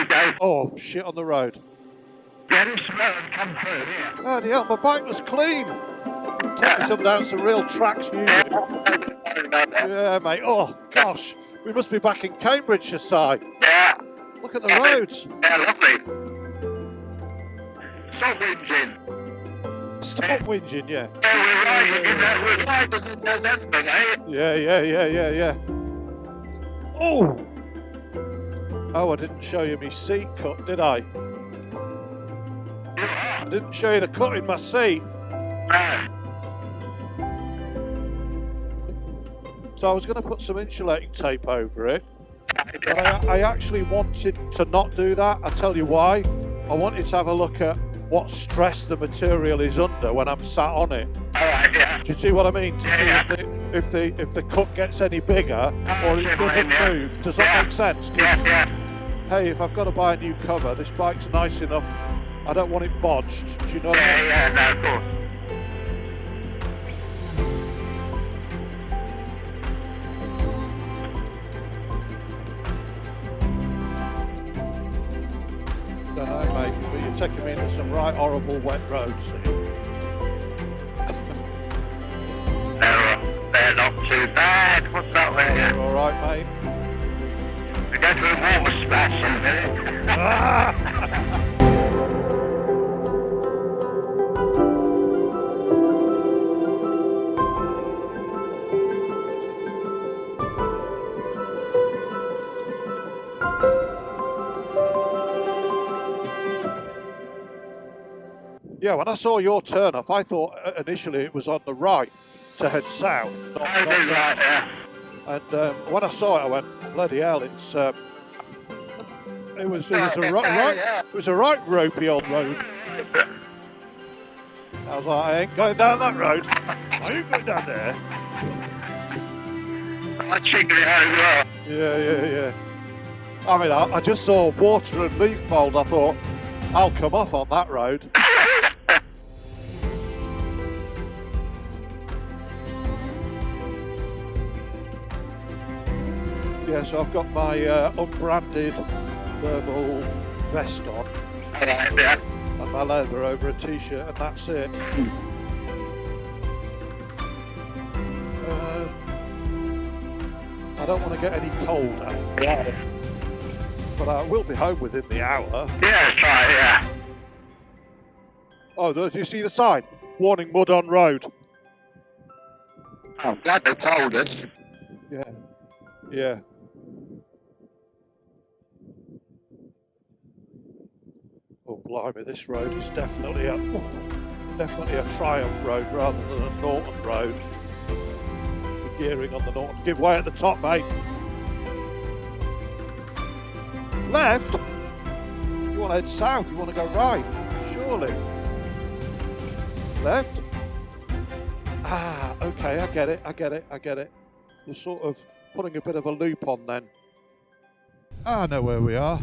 Okay. Oh, shit on the road. Yeah, this road come through here. Oh, hell, my bike was clean. Take me some down some real tracks for you. Yeah, mate. Oh, gosh. We must be back in Cambridgeshire side. Yeah. Look at the roads. Yeah, lovely. Stop whinging. Stop whinging, yeah. Yeah, we're riding in November, eh? Yeah. Oh! Oh, I didn't show you my seat cut, did I? I didn't show you the cut in my seat. So I was going to put some insulating tape over it, but I actually wanted to not do that. I'll tell you why. I wanted to have a look at what stress the material is under when I'm sat on it. Alright, yeah. Do you see what I mean? To see if the cut gets any bigger or it doesn't move. Does that make sense? Yeah. Hey, if I've got to buy a new cover, this bike's nice enough. I don't want it bodged. Do you know what I mean? Yeah, no, of course. Don't know, mate, but you're taking me into some right horrible wet roads. They're not too bad. What's that way? You're all right, mate. We go to a water splash in a minute. Yeah, when I saw your turn off, I thought initially it was on the right to head south. Not Right, yeah. And when I saw it, I went, bloody hell! It was a right ropey old road. I was like, I ain't going down that road. I ain't going down there. I checked it out as well. Yeah. I mean, I just saw water and leaf mould. I thought, I'll come off on that road. Yeah, so I've got my unbranded thermal vest on and my leather over a t-shirt, and that's it. I don't want to get any colder, but I will be home within the hour. Yeah, that's right, yeah. Oh, do you see the sign? Warning, mud on road. I'm glad they told us. Yeah. Oh, blimey, this road is definitely a Triumph road rather than a Norton road. The gearing on the Norton. Give way at the top, mate. Left? You want to head south? You want to go right? Surely. Left? Ah, okay, I get it. We're sort of putting a bit of a loop on then. I know where we are.